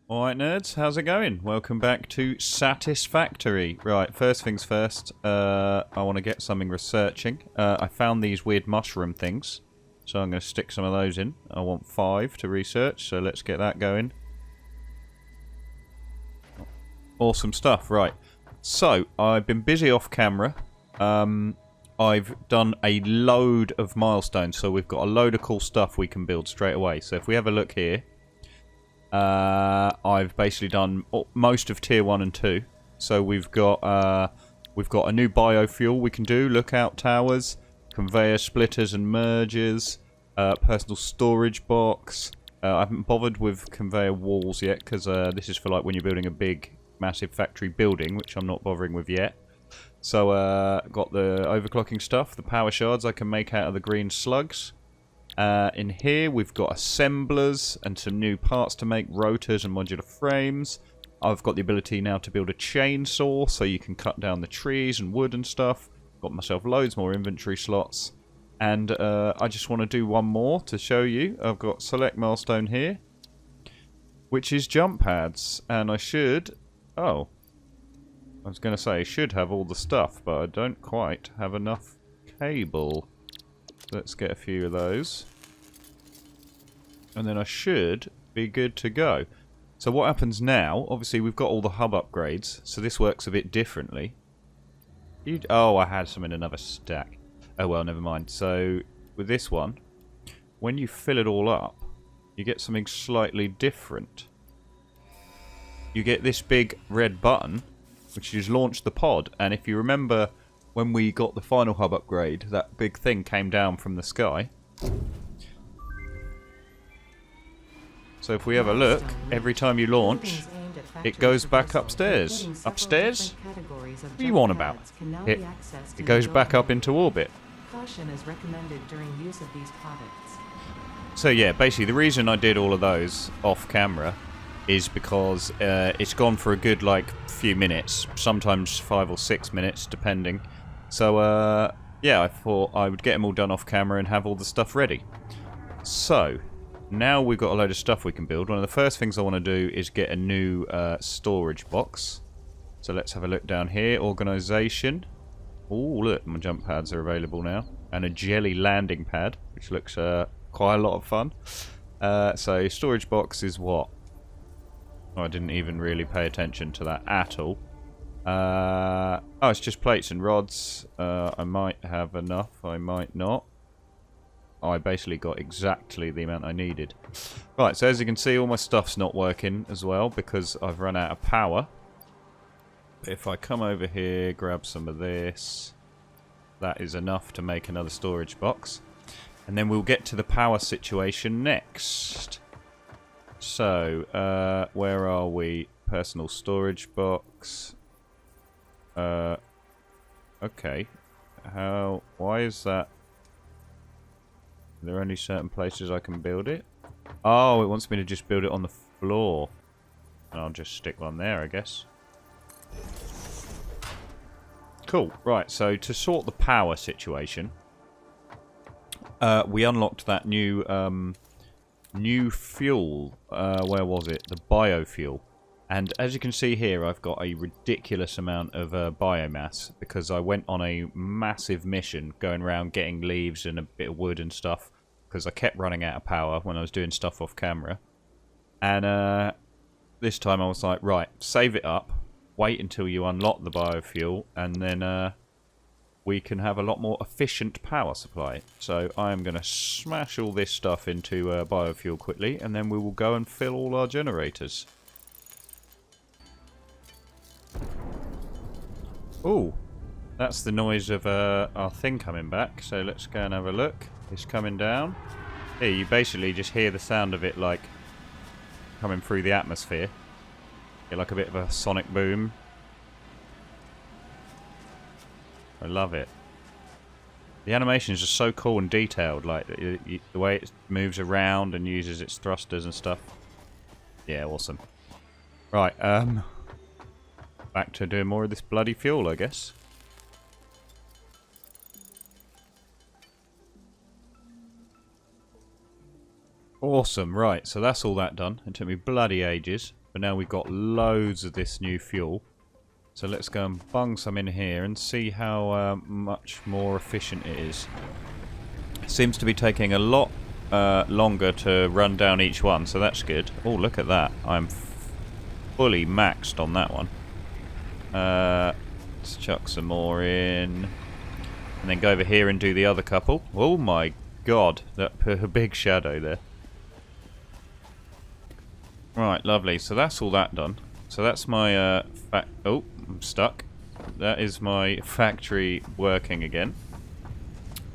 Alright nerds, how's it going? Welcome back to Satisfactory. Right, first things first, I want to get something researching. I found these weird mushroom things, so I'm going to stick some of those in. I want 5 to research, so let's get that going. Awesome stuff, right. So, I've been busy off camera. I've done a load of milestones, so we've got a load of cool stuff we can build straight away. So if we have a look here, I've basically done most of tier 1 and 2. So we've got a new biofuel we can do, lookout towers, conveyor splitters and mergers, personal storage box. I haven't bothered with conveyor walls yet because this is for like when you're building a big massive factory building, which I'm not bothering with yet. So got the overclocking stuff, the power shards I can make out of the green slugs. In here we've got assemblers and some new parts to make, rotors and modular frames. I've got the ability now to build a chainsaw so you can cut down the trees and wood and stuff. Got myself loads more inventory slots. And I just want to do one more to show you. I've got select milestone here, which is jump pads. And I should... Oh. I was going to say I should have all the stuff, but I don't quite have enough cable. Let's get a few of those. And then I should be good to go. So what happens now, obviously we've got all the hub upgrades, so this works a bit differently. Oh, I had some in another stack. Oh well, never mind. So with this one, when you fill it all up, you get something slightly different. You get this big red button, which is launch the pod, and if you remember when we got the final hub upgrade, that big thing came down from the sky. So if we have a look, every time you launch, it goes back upstairs. Upstairs? What are you on about? It goes back up into orbit. Caution is recommended during use of these products. So yeah, basically the reason I did all of those off camera is because it's gone for a good like few minutes, sometimes 5 or 6 minutes depending. So, yeah, I thought I would get them all done off camera and have all the stuff ready. So, now we've got a load of stuff we can build. One of the first things I want to do is get a new storage box. So let's have a look down here. Organisation. Oh, look, my jump pads are available now. And a jelly landing pad, which looks quite a lot of fun. So, storage box is what? Oh, I didn't even really pay attention to that at all. Oh, it's just plates and rods. I might have enough, I might not. I basically got exactly the amount I needed. Right, so as you can see, all my stuff's not working as well because I've run out of power. If I come over here, grab some of this, that is enough to make another storage box. And then we'll get to the power situation next. So, where are we? Personal storage box. Okay. Why is that? Are there only certain places I can build it? Oh, it wants me to just build it on the floor. And I'll just stick one there, I guess. Cool. Right, so to sort the power situation, we unlocked that new fuel. Where was it? The biofuel. And as you can see here, I've got a ridiculous amount of biomass because I went on a massive mission going around getting leaves and a bit of wood and stuff because I kept running out of power when I was doing stuff off camera. And this time I was like, right, save it up, wait until you unlock the biofuel, and then we can have a lot more efficient power supply. So I am going to smash all this stuff into biofuel quickly, and then we will go and fill all our generators. Oh, that's the noise of our thing coming back. So let's go and have a look. It's coming down. Here, you basically just hear the sound of it like coming through the atmosphere. Get like a bit of a sonic boom. I love it. The animation is just so cool and detailed. Like the way it moves around and uses its thrusters and stuff. Yeah, awesome. Right, back to doing more of this bloody fuel, I guess. Awesome, right, so that's all that done. It took me bloody ages. but now we've got loads of this new fuel. So let's go and bung some in here and see how much more efficient it is. It seems to be taking a lot longer to run down each one, so that's good. Oh, look at that. I'm fully maxed on that one. Let's chuck some more in. And then go over here and do the other couple. Oh my god, that put a big shadow there. Right, lovely. So that's all that done. So that's my oh, I'm stuck. That is my factory working again.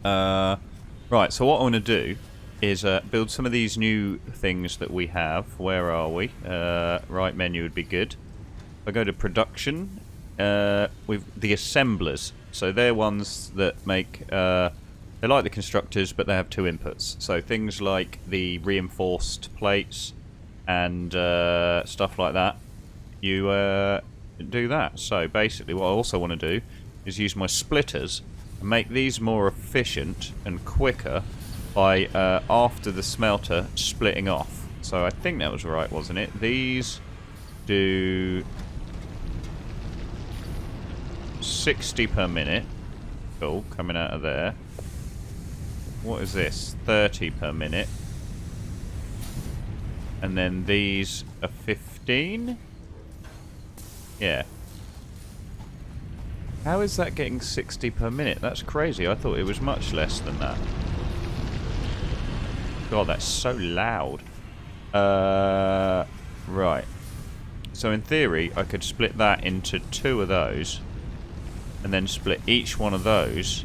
Right, so what I want to do is build some of these new things that we have. Where are we? Right menu would be good. If I go to production, with the assemblers. So they're ones that make... they're like the constructors, but they have two inputs. So things like the reinforced plates and stuff like that. You do that. So basically what I also want to do is use my splitters and make these more efficient and quicker by after the smelter splitting off. So I think that was right, wasn't it? These do 60 per minute. Cool, coming out of there. What is this? 30 per minute. And then these are 15? Yeah. How is that getting 60 per minute? That's crazy. I thought it was much less than that. God, that's so loud. Right. So in theory, I could split that into two of those. And then split each one of those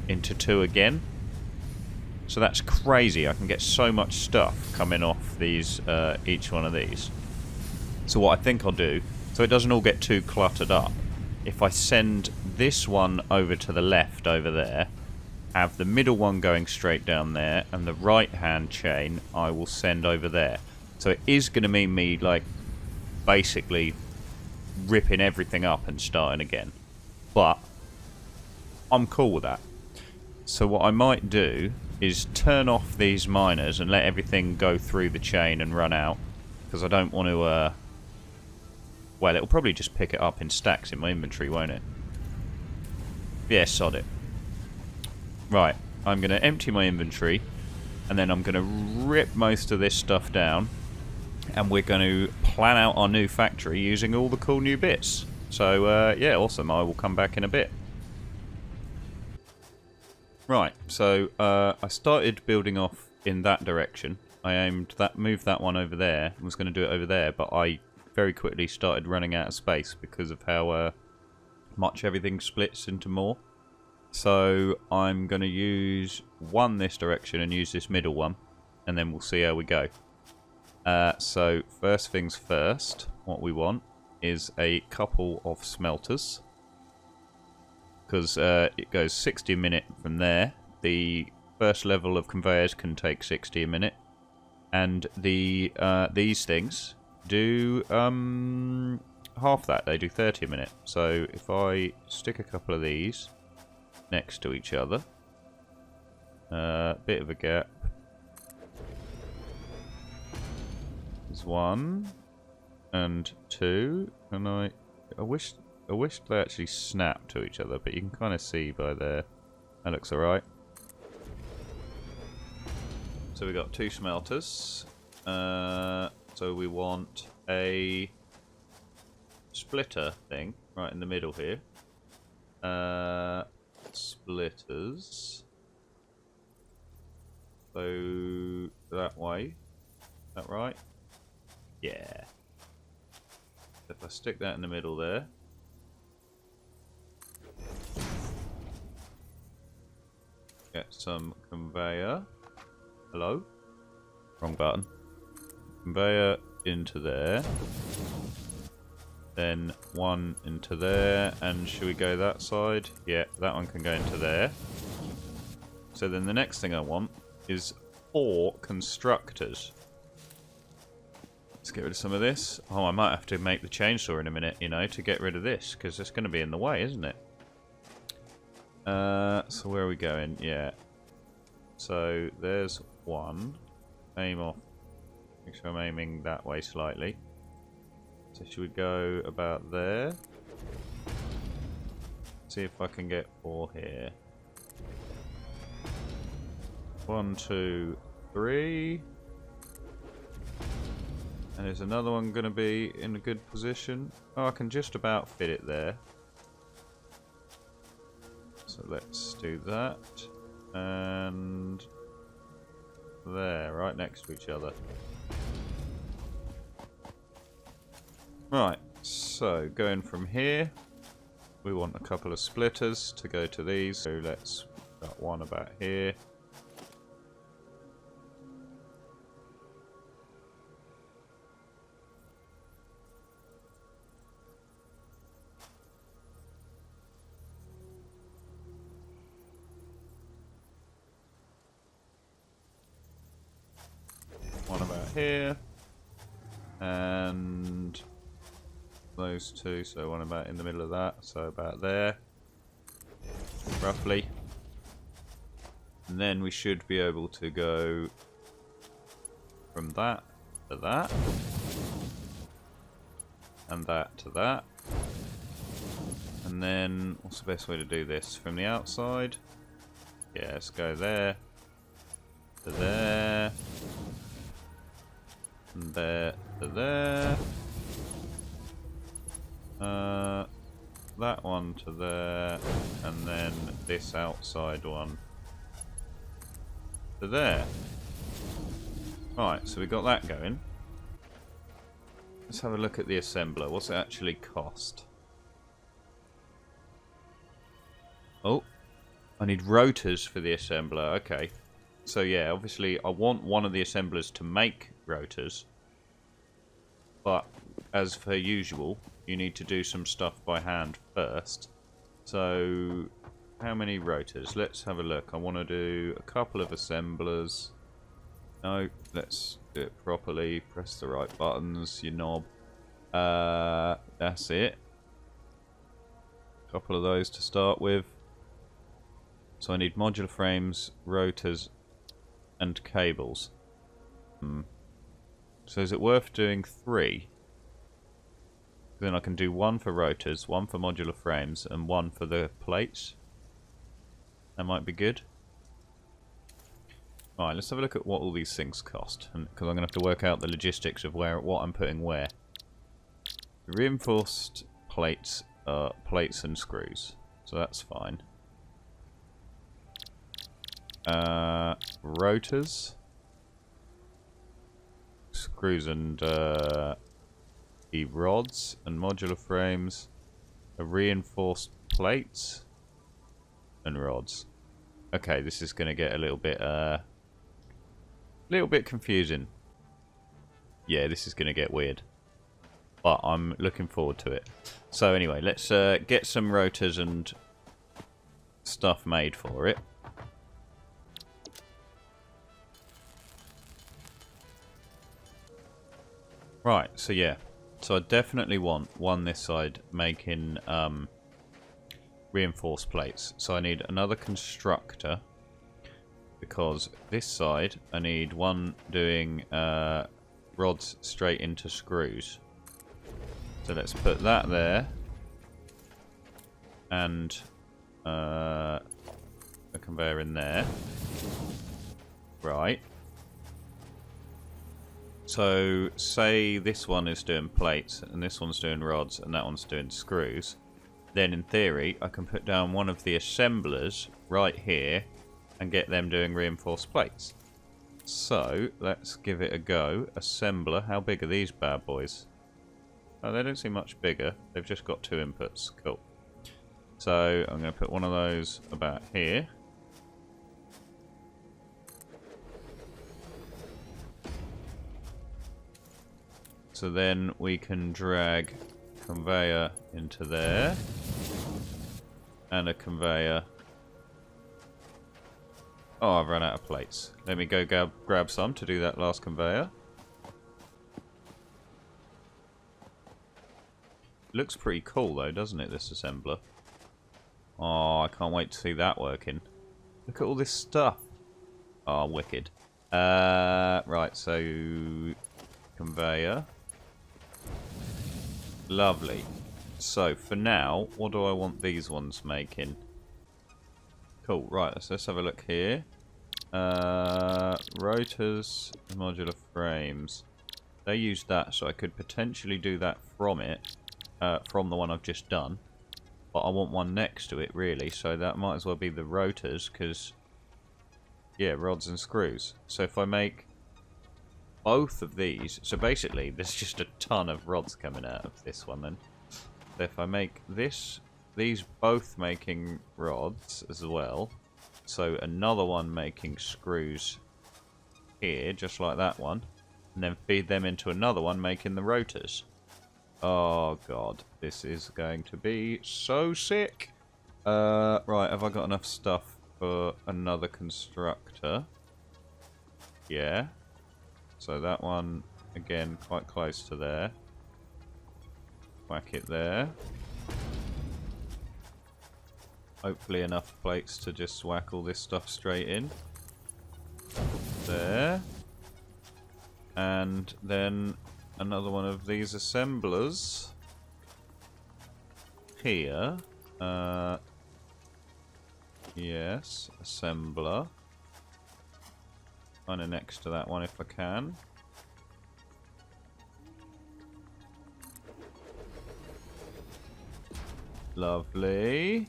into two again. So that's crazy. I can get so much stuff coming off these, each one of these. So what I think I'll do, so it doesn't all get too cluttered up, if I send this one over to the left over there, have the middle one going straight down there, and the right hand chain I will send over there. So it is going to mean me, like, basically ripping everything up and starting again. But I'm cool with that. So what I might do is turn off these miners and let everything go through the chain and run out, because I don't want to well, it'll probably just pick it up in stacks in my inventory, won't it? Yeah, sod it. Right, I'm going to empty my inventory, and then I'm going to rip most of this stuff down, and we're going to plan out our new factory using all the cool new bits. So, yeah, awesome. I will come back in a bit. Right, so I started building off in that direction. I moved that one over there. I was going to do it over there, but I very quickly started running out of space because of how much everything splits into more. So I'm going to use one this direction and use this middle one, and then we'll see how we go. So first things first, what we want is a couple of smelters, because it goes 60 a minute from there. The first level of conveyors can take 60 a minute, and the these things do half that. They do 30 a minute. So if I stick a couple of these next to each other, bit of a gap. There's one and two, and I wish they actually snap to each other, but you can kind of see by there. That looks alright. So we got two smelters. So we want a splitter thing right in the middle here. Splitters. So that way. Is that right? Yeah. If I stick that in the middle there. Get some conveyor. Hello? Wrong button. Conveyor into there. Then one into there. And should we go that side? Yeah, that one can go into there. So then the next thing I want is 4 constructors. Let's get rid of some of this. Oh, I might have to make the chainsaw in a minute, you know, to get rid of this, because it's going to be in the way, isn't it? So where are we going? Yeah. So there's one. Aim off. Make sure I'm aiming that way slightly. So should we go about there? See if I can get 4 here. 1, 2, 3. And is another one going to be in a good position? Oh, I can just about fit it there. So let's do that. And there, right next to each other. Right, so going from here, we want a couple of splitters to go to these. So let's got one about here. One about here. And those two, so one about in the middle of that, so about there. Roughly. And then we should be able to go from that to that. And that to that. And then, what's the best way to do this? From the outside? Yeah, let's go there. To there. And there to there. That one to there. And then this outside one to there. Right, so we got that going. Let's have a look at the assembler. What's it actually cost? Oh, I need rotors for the assembler. Okay. So yeah, obviously I want one of the assemblers to make rotors. But as per usual, you need to do some stuff by hand first. So how many rotors? Let's have a look. I want to do a couple of assemblers. No, let's do it properly. Press the right buttons, you knob. That's it. A couple of those to start with. So I need modular frames, rotors, and cables. So is it worth doing 3? Then I can do 1 for rotors, 1 for modular frames, and 1 for the plates. That might be good. Alright, let's have a look at what all these things cost, because I'm going to have to work out the logistics of what I'm putting where. Reinforced plates, plates and screws, so that's fine. Rotors, screws and rods, and modular frames, reinforced plates and rods. Okay, this is going to get a little bit confusing. Yeah, this is going to get weird, but I'm looking forward to it. So anyway, let's get some rotors and stuff made for it. Right, so yeah. So I definitely want one this side making reinforced plates. So I need another constructor, because this side I need one doing rods straight into screws. So let's put that there, and a conveyor in there. Right. So, say this one is doing plates, and this one's doing rods, and that one's doing screws. Then, in theory, I can put down one of the assemblers right here, and get them doing reinforced plates. So, let's give it a go. Assembler, how big are these bad boys? Oh, they don't seem much bigger. They've just got 2 inputs. Cool. So, I'm going to put one of those about here. So then we can drag conveyor into there, and a conveyor. Oh, I've run out of plates. Let me go grab some to do that last conveyor. Looks pretty cool though, doesn't it, this assembler? Oh, I can't wait to see that working. Look at all this stuff. Oh, wicked. Right, so conveyor. Lovely. So, for now, what do I want these ones making? Cool, right, let's have a look here. Rotors, modular frames. They use that, so I could potentially do that from it. From the one I've just done. But I want one next to it, really, so that might as well be the rotors, because... yeah, rods and screws. So if I make both of these... so basically, there's just a ton of rods coming out of this one, then. So if I make this... these both making rods as well. So another one making screws here, just like that one. And then feed them into another one making the rotors. Oh god, this is going to be so sick. Right, have I got enough stuff for another constructor? Yeah. So that one, again, quite close to there. Whack it there. Hopefully enough plates to just whack all this stuff straight in. There. And then another one of these assemblers. Here. Yes, assembler. Kind of next to that one if I can. Lovely.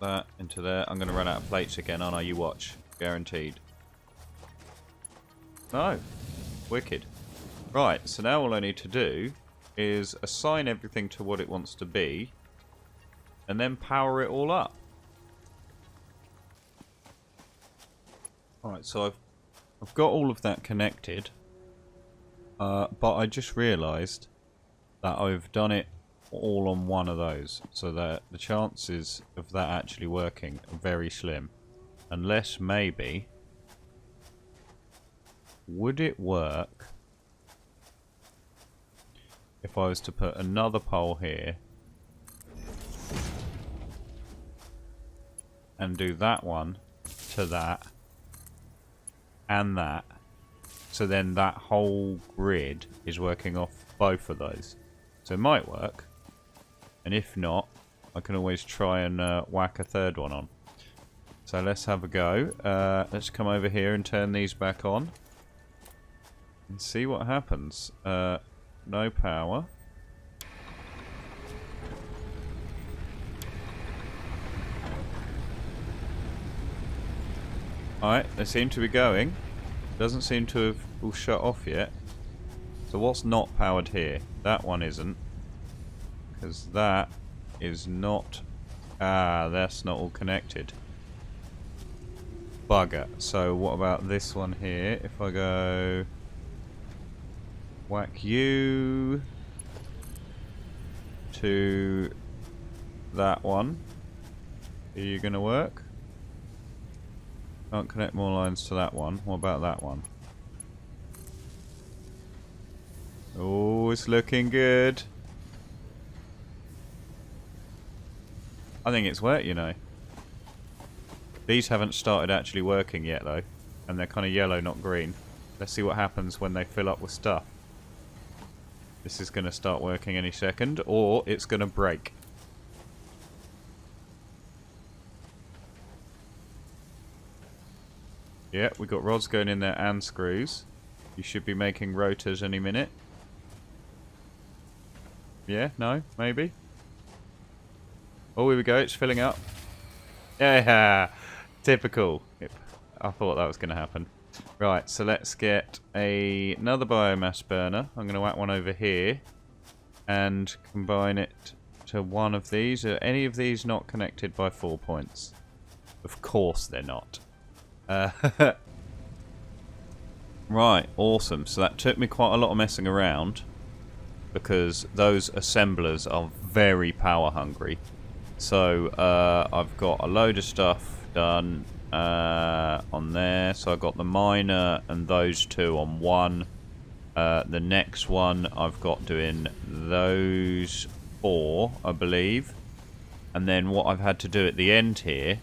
That into there. I'm going to run out of plates again, aren't I? You watch. Guaranteed. No. Wicked. Right, so now all I need to do is assign everything to what it wants to be and then power it all up. Alright, so I've got all of that connected, but I just realised that I've done it all on one of those, so that the chances of that actually working are very slim. Unless maybe... would it work if I was to put another pole here and do that one to that and that, so then that whole grid is working off both of those? So it might work, and if not, I can always try and whack a third one on. So let's have a go. Let's come over here and turn these back on and see what happens. No power. Alright, they seem to be going. Doesn't seem to have all shut off yet. So what's not powered here? That one isn't. Because that is not... ah, that's not all connected. Bugger. So what about this one here? If I go... whack you to that one. Are you going to work? Can't connect more lines to that one. What about that one? Oh, it's looking good. I think it's worked, you know. These haven't started actually working yet, though. And they're kind of yellow, not green. Let's see what happens when they fill up with stuff. This is going to start working any second, or it's going to break. Yeah, we've got rods going in there and screws. You should be making rotors any minute. Yeah, no, maybe. Oh, here we go, it's filling up. Yeah, typical. Yep. I thought that was going to happen. Right, so let's get another biomass burner. I'm going to whack one over here and combine it to one of these. Are any of these not connected by 4 points? Of course they're not. Right, awesome. So that took me quite a lot of messing around because those assemblers are very power hungry. So I've got a load of stuff done on there. So I've got the miner and those two on one. The next one I've got doing those 4, I believe. And then what I've had to do at the end here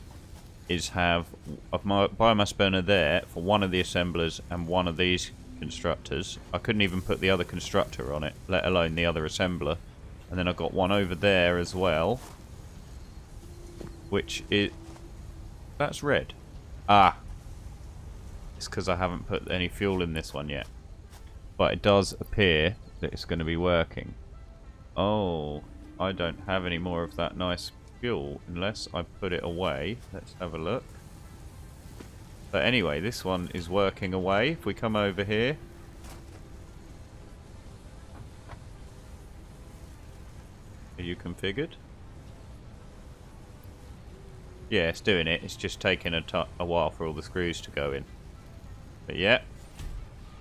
is have a biomass burner there for one of the assemblers and one of these constructors. I couldn't even put the other constructor on it, let alone the other assembler. And then I've got one over there as well, which is... That's red. Ah. It's because I haven't put any fuel in this one yet. But it does appear that it's going to be working. Oh, I don't have any more of that nice fuel unless I put it away. Let's have a look. But anyway, this one is working away. If we come over here, are you configured? Yeah, it's doing it. It's just taking a while for all the screws to go in. But yeah,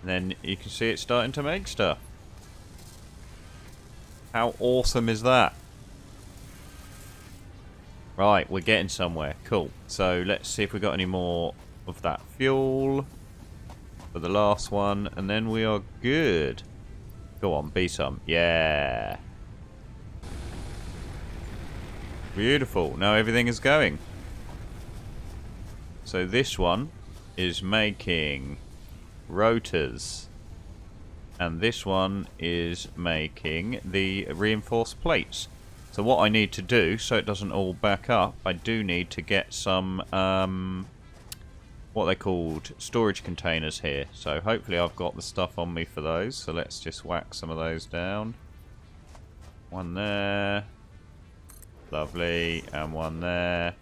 and then you can see it starting to make stuff. How awesome is that? Right, we're getting somewhere. Cool. So let's see if we got any more of that fuel for the last one, and then we are good. Go on, be some. Yeah. Beautiful. Now everything is going. So this one is making rotors, and this one is making the reinforced plates. So what I need to do, so it doesn't all back up, I do need to get some what they called storage containers here. So hopefully I've got the stuff on me for those. So let's just whack some of those down. One there, lovely, and one there.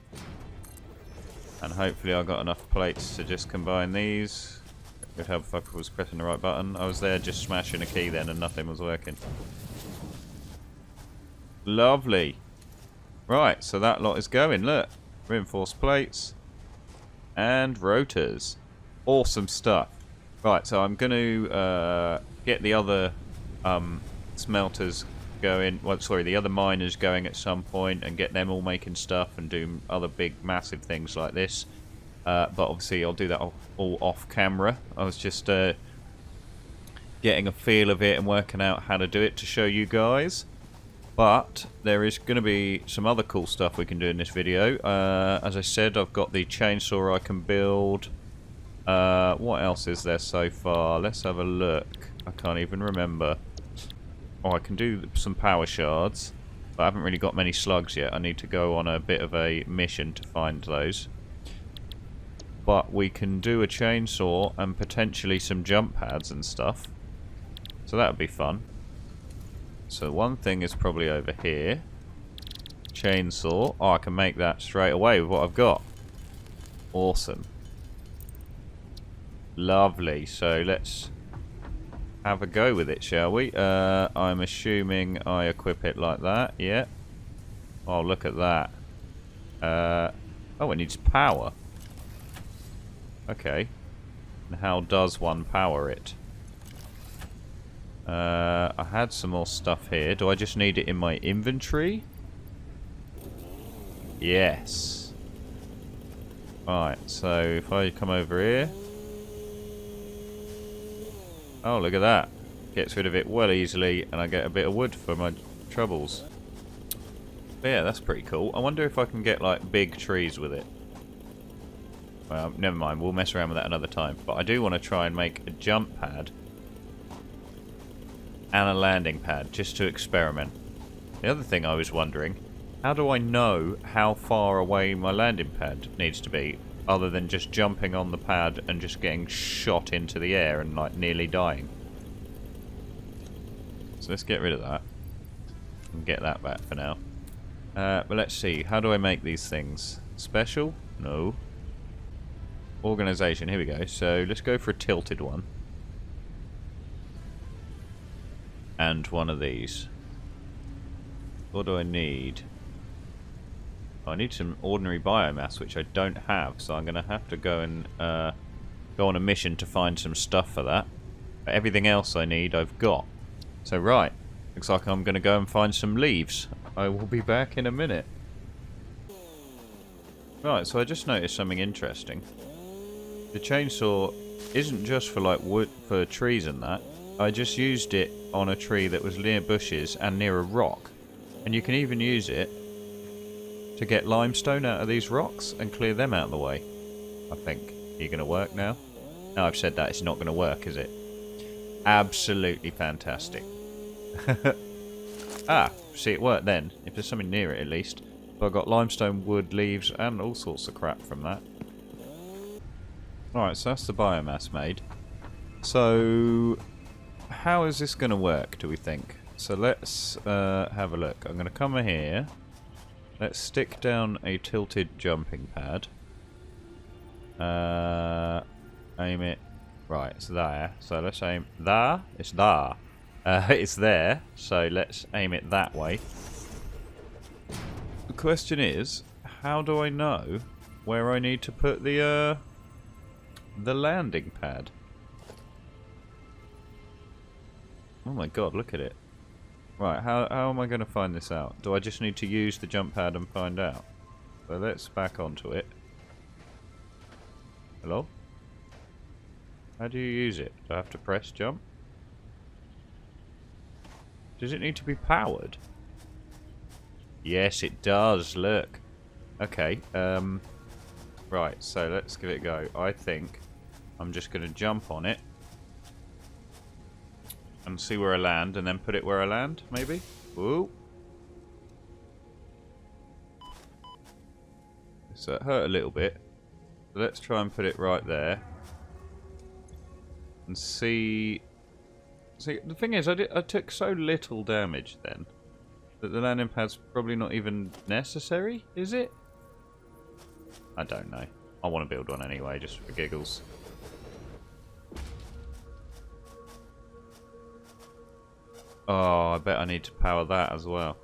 And hopefully I got enough plates to just combine these. It would help if I was pressing the right button. I was there just smashing a key then and nothing was working. Lovely. Right, so that lot is going. Look, reinforced plates and rotors. Awesome stuff. Right, so I'm going to get the other smelters going. Well, sorry, the other miners going at some point and get them all making stuff and do other big, massive things like this. But obviously, I'll do that all off camera. I was just getting a feel of it and working out how to do it to show you guys. But there is going to be some other cool stuff we can do in this video. As I said, I've got the chainsaw I can build. What else is there so far? Let's have a look. I can't even remember. Oh, I can do some power shards, but I haven't really got many slugs yet. I need to go on a bit of a mission to find those. But we can do a chainsaw and potentially some jump pads and stuff. So that would be fun. So one thing is probably over here. Chainsaw. Oh, I can make that straight away with what I've got. Awesome. Lovely. So let's have a go with it, shall we? I'm assuming I equip it like that. Yeah. Oh, look at that. Oh, it needs power. Okay. And how does one power it? I had some more stuff here. Do I just need it in my inventory? Yes. Right, so if I come over here. Oh, look at that. Gets rid of it well easily, and I get a bit of wood for my troubles. But yeah, that's pretty cool. I wonder if I can get, like, big trees with it. Well, never mind. We'll mess around with that another time. But I do want to try and make a jump pad and a landing pad, just to experiment. The other thing I was wondering, how do I know how far away my landing pad needs to be, other than just jumping on the pad and just getting shot into the air and like nearly dying? So let's get rid of that and get that back for now. But let's see, how do I make these things? Special? No. Organization, here we go. So let's go for a tilted one. And one of these. What do I need? I need some ordinary biomass, which I don't have, so I'm going to have to go and go on a mission to find some stuff for that. But everything else I need, I've got. So right, looks like I'm going to go and find some leaves. I will be back in a minute. Right, so I just noticed something interesting. The chainsaw isn't just for like wood, for trees and that. I just used it on a tree that was near bushes and near a rock. And you can even use it to get limestone out of these rocks and clear them out of the way. I think. Are you going to work now? No, I've said that. It's not going to work, is it? Absolutely fantastic. Ah, see, it worked then. If there's something near it, at least. So I've got limestone, wood, leaves, and all sorts of crap from that. Alright, so that's the biomass made. So, how is this going to work, do we think? So let's have a look. I'm going to come here. Let's stick down a tilted jumping pad. Aim it. Right, it's there. So let's aim there. It's there. It's there. So let's aim it that way. The question is, how do I know where I need to put the landing pad? Oh my god, look at it. Right, how am I going to find this out? Do I just need to use the jump pad and find out? So let's back onto it. Hello? How do you use it? Do I have to press jump? Does it need to be powered? Yes, it does, look. Okay, right, so let's give it a go. I think I'm just going to jump on it and see where I land, and then put it where I land, maybe? Ooh. So it hurt a little bit. So let's try and put it right there. And see... See, the thing is, I took so little damage then that the landing pad's probably not even necessary, is it? I don't know. I want to build one anyway, just for giggles. Oh, I bet I need to power that as well.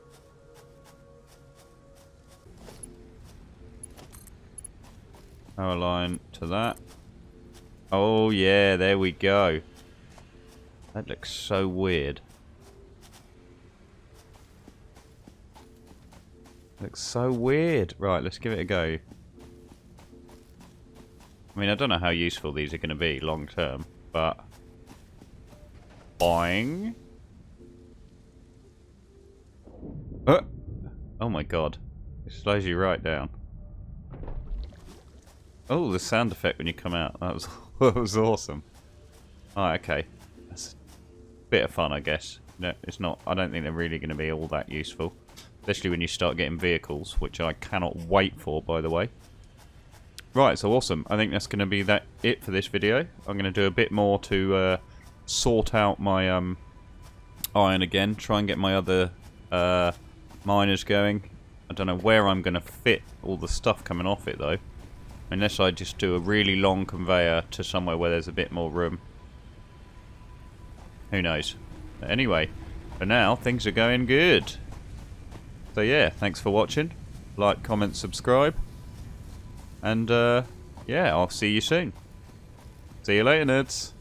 Power line to that. Oh yeah, there we go. That looks so weird. Looks so weird. Right, let's give it a go. I mean, I don't know how useful these are going to be long term, but... Boing. Oh my god. It slows you right down. Oh, the sound effect when you come out. That was, that was awesome. Alright, okay. That's a bit of fun, I guess. No, it's not. I don't think they're really going to be all that useful. Especially when you start getting vehicles, which I cannot wait for, by the way. Right, so awesome. I think that's going to be it for this video. I'm going to do a bit more to sort out my iron again. Try and get my other miners going. I don't know where I'm going to fit all the stuff coming off it, though. Unless I just do a really long conveyor to somewhere where there's a bit more room. Who knows? But anyway, for now, things are going good. So yeah, thanks for watching. Like, comment, subscribe. And yeah, I'll see you soon. See you later, nerds.